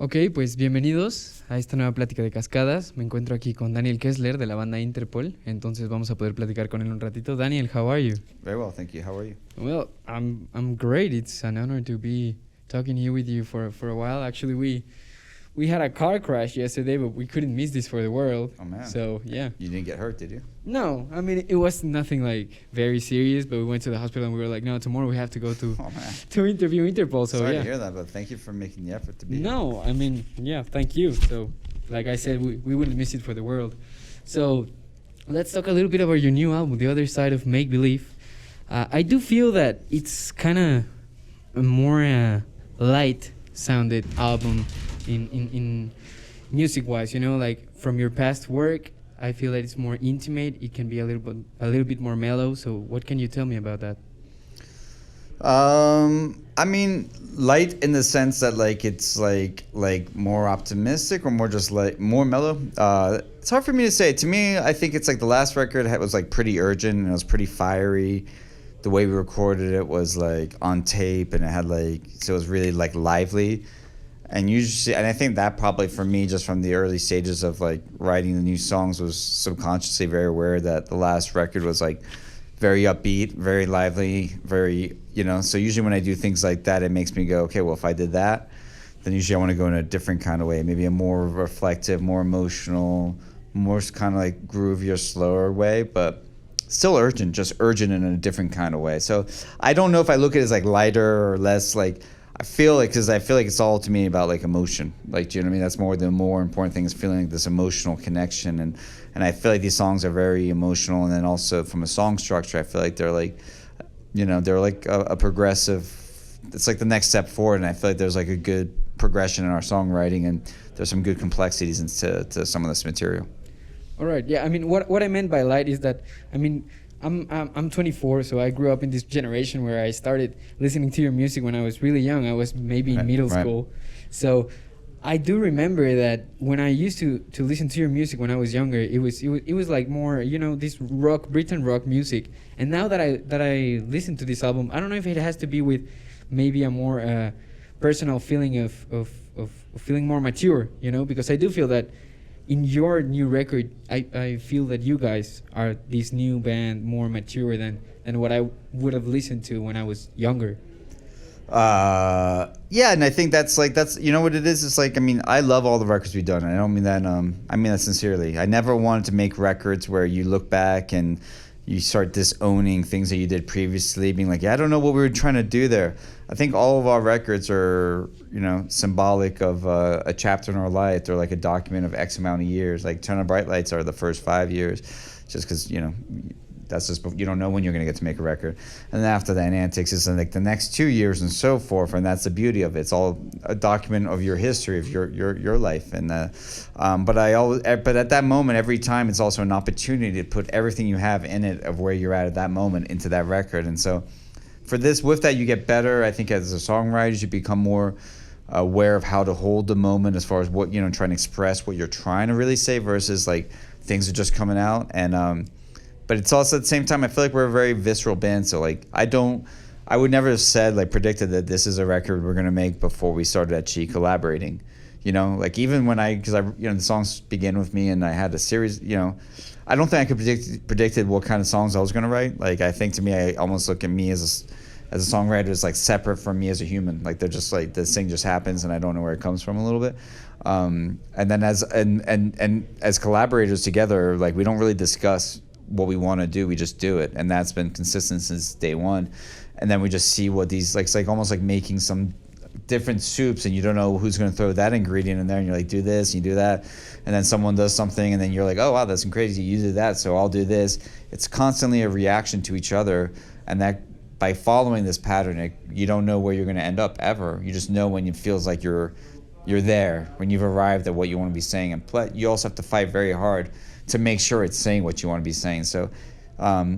Ok, pues bienvenidos a esta nueva plática de Cascadas. Me encuentro aquí con Daniel Kessler de la banda Interpol, entonces vamos a poder platicar con él un ratito. Daniel, how are you? Very well, thank you. How are you? Well, I'm great. It's an honor to be talking here with you for a while. Actually, we had a car crash yesterday, but we couldn't miss this for the world. Oh man. So yeah. You didn't get hurt, did you? No, I mean it was nothing like very serious, but we went to the hospital and we were like, no, tomorrow we have to go to Oh man. to interview Interpol. So Sorry yeah. to hear that, but thank you for making the effort to be here. No, I mean, yeah, thank you. So, like I said, we wouldn't miss it for the world. So, let's talk a little bit about your new album, The Other Side of Make Believe. I do feel that it's kind of a more light-sounded album in music-wise. You know, like from your past work, I feel that it's more intimate. It can be a little bit more mellow. So, what can you tell me about that? I mean, light in the sense that like it's like more optimistic or more just like more mellow. It's hard for me to say. To me, I think it's like the last record was like pretty urgent and it was pretty fiery. The way we recorded it was like on tape and it had like, so it was really like lively. And usually, and I think that probably for me, just from the early stages of like writing the new songs, was subconsciously very aware that the last record was like very upbeat, very lively, very, you know. So usually when I do things like that, it makes me go, okay, well, if I did that, then usually I want to go in a different kind of way, maybe a more reflective, more emotional, more kind of like groovier, slower way, but still urgent, just urgent in a different kind of way. So I don't know if I look at it as like lighter or less like, I feel like it's all to me about like emotion. Like, do you know what I mean? That's the more important thing is feeling like this emotional connection. And I feel like these songs are very emotional. And then also from a song structure, I feel like they're like, you know, they're like a progressive, it's like the next step forward. And I feel like there's like a good progression in our songwriting and there's some good complexities into some of this material. All right. Yeah. I mean, what I meant by light is that, I mean, I'm 24, so I grew up in this generation where I started listening to your music when I was really young. I was maybe in middle school. So I do remember that when I used to listen to your music when I was younger, it was like more, you know, this Britain rock music. And now that I listen to this album, I don't know if it has to be with maybe a more personal feeling of feeling more mature, you know, because I do feel that in your new record, I feel that you guys are this new band more mature than what I would have listened to when I was younger. Yeah, and I think that's you know what it is. It's like, I mean, I love all the records we've done. I don't mean that. I mean that sincerely. I never wanted to make records where you look back and you start disowning things that you did previously, being like, yeah, I don't know what we were trying to do there. I think all of our records are, you know, symbolic of a chapter in our life. They're like a document of X amount of years. Like Turn on Bright Lights are the first 5 years, just because, you know, that's just, you don't know when you're going to get to make a record. And then after that, Antics is like the next 2 years and so forth. And that's the beauty of it. It's all a document of your history, of your life. And but at that moment, every time, it's also an opportunity to put everything you have in it of where you're at that moment into that record. And so with that, you get better. I think as a songwriter, you become more aware of how to hold the moment as far as what, you know, trying to express what you're trying to really say versus like things are just coming out. And but it's also at the same time, I feel like we're a very visceral band. So like I would never have said, like, predicted that this is a record we're gonna make before we started actually collaborating. You know, like even when because you know, the songs began with me and I had a series, you know, I don't think I could predicted what kind of songs I was gonna write. Like I think to me, I almost look at me as a songwriter as like separate from me as a human. Like they're just like, this thing just happens and I don't know where it comes from a little bit. And then as collaborators together, like we don't really discuss what we want to do, we just do it, and that's been consistent since day one. And then we just see what these, like, it's like almost like making some different soups and you don't know who's going to throw that ingredient in there, and you're like, do this, you do that, and then someone does something and then you're like, oh wow, that's crazy, you did that, so I'll do this. It's constantly a reaction to each other, and that by following this pattern, you don't know where you're going to end up ever. You just know when it feels like you're there, when you've arrived at what you want to be saying. And you also have to fight very hard to make sure it's saying what you want to be saying. So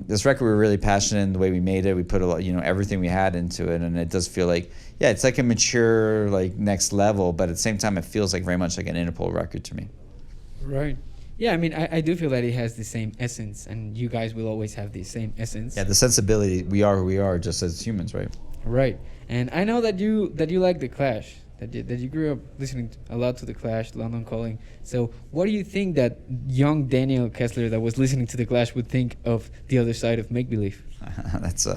this record, we were really passionate in the way we made it. We put a lot, you know, everything we had into it, and it does feel like, yeah, it's like a mature, like, next level, but at the same time, it feels like very much like an Interpol record to me. Right. Yeah, I mean, I do feel that it has the same essence, and you guys will always have the same essence. Yeah, the sensibility, we are who we are just as humans, right? Right. And I know that you like The Clash. that you grew up listening a lot to the Clash, London Calling. So what do you think that young Daniel Kessler that was listening to the Clash would think of the other side of Make Believe? That's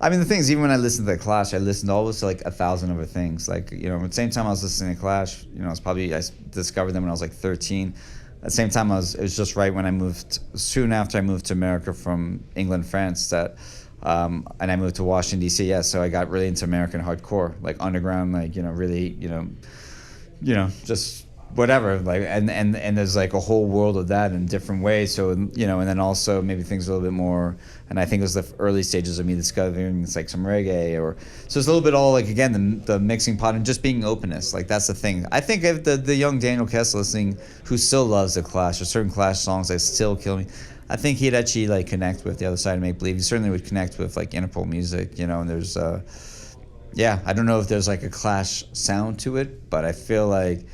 I mean, the thing is, even when I listened to the Clash, I listened always to like 1,000 other things. Like, you know, at the same time I was listening to Clash, you know, I discovered them when I was like 13. At the same time, it was just right when I moved, soon after I moved to America from England, France, and I moved to Washington, D.C., yeah, so I got really into American hardcore, like underground, like, you know, really, you know, just whatever, like, and there's like a whole world of that in different ways, so, you know, and then also maybe things a little bit more, and I think it was the early stages of me discovering it's like some reggae, so it's a little bit all like, again, the mixing pot and just being openness, like that's the thing. I think if the young Daniel Kessler listening, who still loves the Clash, or certain Clash songs that still kill me, I think he'd actually like connect with the other side of Make Believe. He certainly would connect with like Interpol music, you know, and there's yeah, I don't know if there's like a Clash sound to it, but I feel like,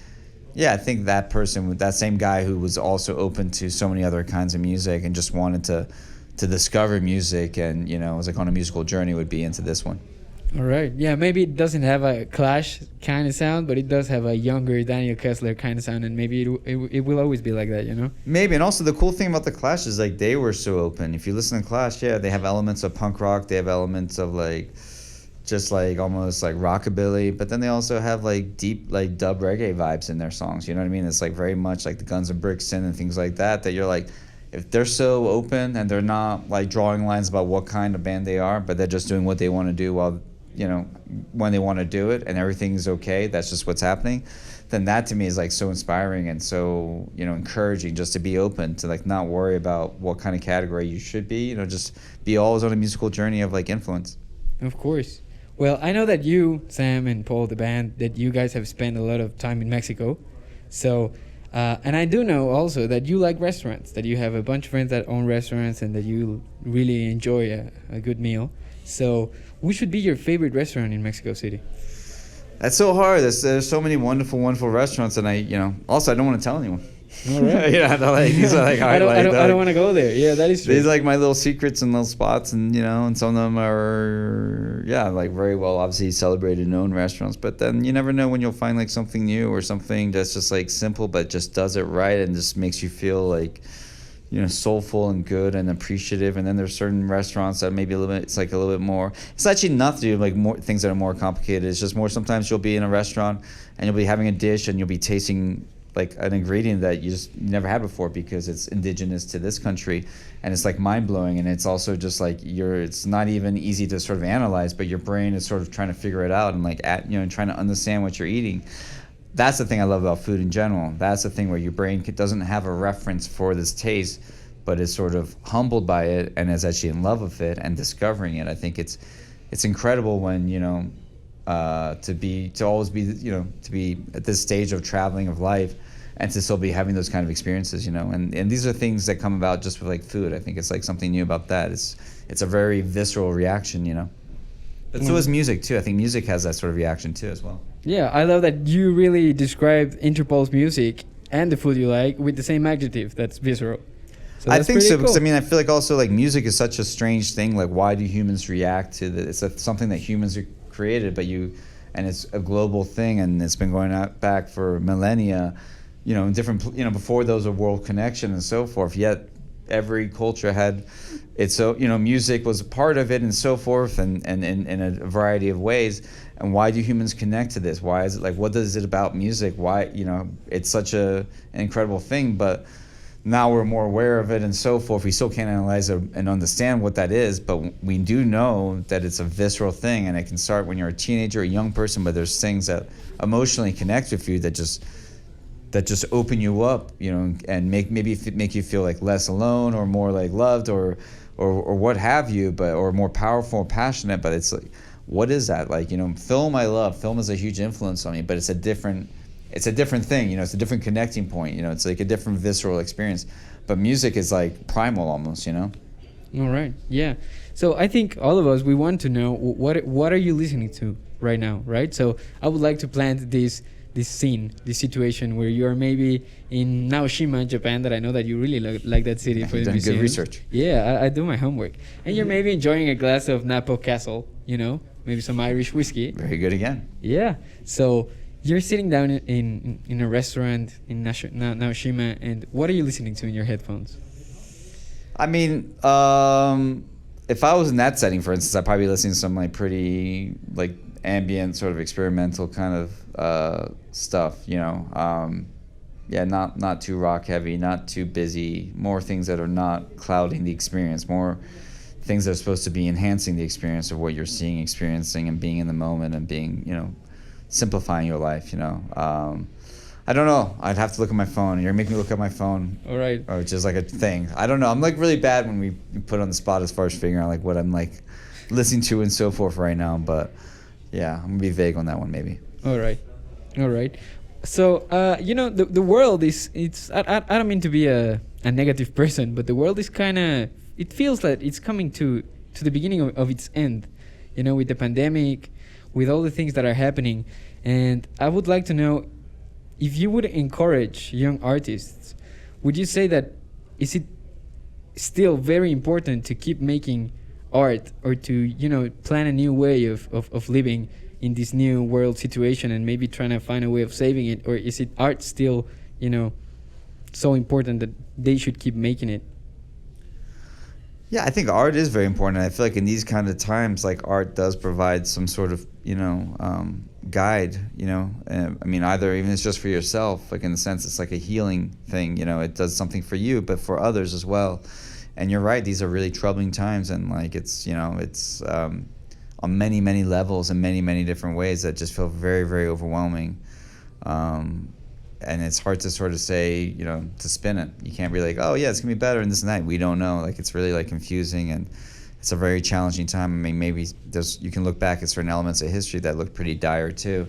yeah, I think that person, that same guy who was also open to so many other kinds of music and just wanted to discover music and, you know, was like on a musical journey, would be into this one. All right. Yeah, maybe it doesn't have a Clash kind of sound, but it does have a younger Daniel Kessler kind of sound, and maybe it will always be like that, you know? Maybe. And also the cool thing about the Clash is like they were so open. If you listen to Clash, yeah, they have elements of punk rock, they have elements of like just like almost like rockabilly, but then they also have like deep like dub reggae vibes in their songs, you know what I mean? It's like very much like the Guns and Brixton and things like that you're like, if they're so open and they're not like drawing lines about what kind of band they are, but they're just doing what they want to do while, you know, when they want to do it, and everything's okay, that's just what's happening, then that to me is like so inspiring and so, you know, encouraging, just to be open, to like not worry about what kind of category you should be, you know, just be always on a musical journey of like influence. Of course. Well, I know that you, Sam and Paul, the band, that you guys have spent a lot of time in Mexico. So, and I do know also that you like restaurants, that you have a bunch of friends that own restaurants and that you really enjoy a good meal. So, which would be your favorite restaurant in Mexico City? That's so hard. There's so many wonderful, wonderful restaurants, and I don't want to tell anyone. All right. Yeah, these are like I don't want to go there. Yeah, that is true. These are like my little secrets and little spots, and you know, and some of them are like very well obviously celebrated, known restaurants. But then you never know when you'll find like something new or something that's just like simple but just does it right and just makes you feel like, you know, soulful and good and appreciative. And then there's certain restaurants that maybe a little bit, it's like a little bit more, it's actually not to do like more things that are more complicated. It's just more, sometimes you'll be in a restaurant and you'll be having a dish and you'll be tasting like an ingredient that you just never had before because it's indigenous to this country, and it's like mind-blowing. And it's also just like it's not even easy to sort of analyze, but your brain is sort of trying to figure it out and like trying to understand what you're eating. That's the thing I love about food in general. That's the thing where your brain doesn't have a reference for this taste, but is sort of humbled by it and is actually in love with it and discovering it. I think it's incredible when, you know, to always be, you know, to be at this stage of traveling of life and to still be having those kind of experiences, you know, and these are things that come about just with like food. I think it's like something new about that. It's a very visceral reaction, you know. But so is music too. I think music has that sort of reaction too as well. Yeah, I love that you really described Interpol's music and the food you like with the same adjective. That's visceral. So I think so, cool. because I mean, I feel like also like music is such a strange thing. Like, why do humans react to this? It's something that humans are created, and it's a global thing, and it's been going back for millennia. You know, in different, you know, before those of world connection and so forth. Yet every culture had its, so, you know, music was a part of it and so forth, and in a variety of ways. And why do humans connect to this? Why is it like, what is it about music? Why, you know, it's such an incredible thing, but now we're more aware of it and so forth. We still can't analyze and understand what that is, but we do know that it's a visceral thing, and it can start when you're a teenager, a young person, but there's things that emotionally connect with you that just open you up, you know, and make you feel like less alone or more like loved or what have you, or more powerful or passionate. But it's like, what is that? Like, you know, film I love. Film is a huge influence on me, but it's a different thing, you know, it's a different connecting point, you know, it's like a different visceral experience. But music is like primal almost, you know? All right, yeah. So I think all of us, we want to know what are you listening to right now, right? So I would like to plant this scene, this situation where you are maybe in Naoshima, Japan, that I know that you really like that city for the museum. Good research. Yeah, I do my homework. And you're maybe enjoying a glass of Napo Castle, you know, maybe some Irish whiskey. Very good again. Yeah. So you're sitting down in a restaurant in Naoshima, and what are you listening to in your headphones? I mean, if I was in that setting, for instance, I'd probably be listening to some like pretty like ambient sort of experimental kind of stuff, you know. Yeah, not too rock heavy, not too busy, more things that are not clouding the experience, more things that are supposed to be enhancing the experience of what you're seeing, experiencing, and being in the moment, and being, you know, simplifying your life, you know. I don't know. I'd have to look at my phone. You're making me look at my phone. All right. Which is like a thing. I don't know. I'm like really bad when we put on the spot as far as figuring out like what I'm like listening to and so forth right now. But yeah, I'm gonna be vague on that one maybe. All right. So you know, the world is, I don't mean to be a negative person, but the world is kind of, it feels like it's coming to the beginning of its end, you know, with the pandemic, with all the things that are happening. And I would like to know, if you would encourage young artists, would you say that is it still very important to keep making art, or to, you know, plan a new way of living in this new world situation, and maybe trying to find a way of saving it? Or is it art still, you know, so important that they should keep making it? Yeah, I think art is very important. I feel like in these kind of times, like art does provide some sort of, you know, guide, you know. I mean, either even it's just for yourself, like in the sense it's like a healing thing, you know, it does something for you, but for others as well. And you're right, these are really troubling times, and like it's, you know, it's on many, many levels and many, many different ways that just feel very, very overwhelming. And it's hard to sort of say, you know, to spin it. You can't be like, oh yeah, it's gonna be better and this and that. We don't know. Like, it's really like confusing, and it's a very challenging time. I mean, maybe you can look back at certain elements of history that look pretty dire too,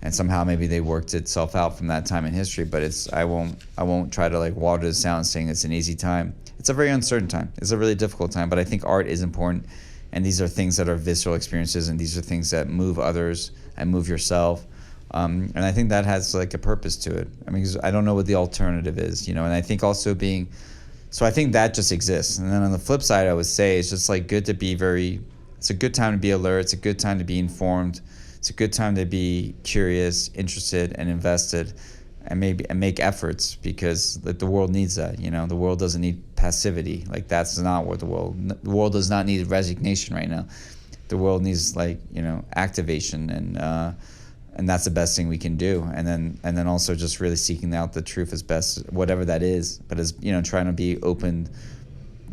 and somehow maybe they worked itself out from that time in history. But I won't try to like water this down saying it's an easy time. It's a very uncertain time. It's a really difficult time. But I think art is important, and these are things that are visceral experiences, and these are things that move others and move yourself. And I think that has like a purpose to it. I mean, 'cause I don't know what the alternative is, you know. And I think also so I think that just exists. And then on the flip side, I would say it's just like good to be it's a good time to be alert. It's a good time to be informed. It's a good time to be curious, interested, and invested, and make efforts, because like, the world needs that, you know. The world doesn't need passivity. Like, that's not what the world does not need resignation right now. The world needs, like, you know, activation, and that's the best thing we can do. And then also just really seeking out the truth as best, whatever that is. But as, you know, trying to be open,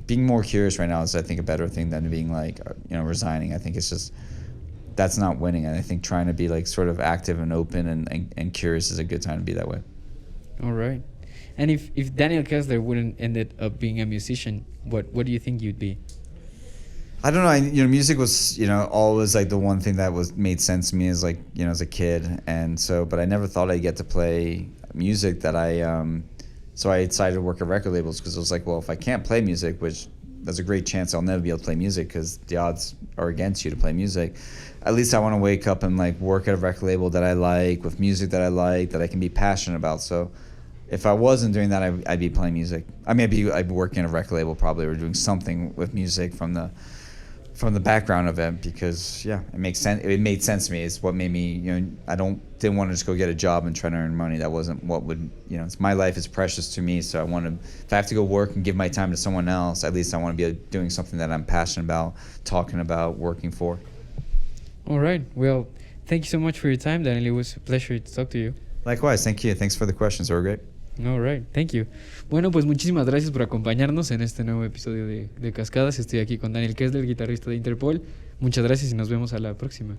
being more curious right now is, I think, a better thing than being like, you know, resigning. I think it's just, that's not winning. And I think trying to be like sort of active and open and curious is a good time to be that way. All right. And if Daniel Kessler wouldn't ended up being a musician, what do you think you'd be? I don't know. You know, music was, you know, always like the one thing that made sense to me as, like, you know, as a kid. And so, but I never thought I'd get to play music so I decided to work at record labels, because it was like, well, if I can't play music, which there's a great chance I'll never be able to play music because the odds are against you to play music, at least I want to wake up and like work at a record label that I like, with music that I like, that I can be passionate about. So if I wasn't doing that, I'd be playing music. I mean, I'd be working at a record label probably, or doing something with music from the background of it, because yeah, it makes sense. It made sense to me. It's what made me, you know, didn't want to just go get a job and try to earn money. That wasn't what would, you know, my life is precious to me. So I want to, if I have to go work and give my time to someone else, at least I want to be doing something that I'm passionate about, talking about, working for. All right. Well, thank you so much for your time, Daniel. It was a pleasure to talk to you. Likewise. Thank you. Thanks for the questions. They were great. All right, thank you. Bueno, pues muchísimas gracias por acompañarnos en este nuevo episodio de Cascadas. Estoy aquí con Daniel Kessler, guitarrista de Interpol. Muchas gracias y nos vemos a la próxima.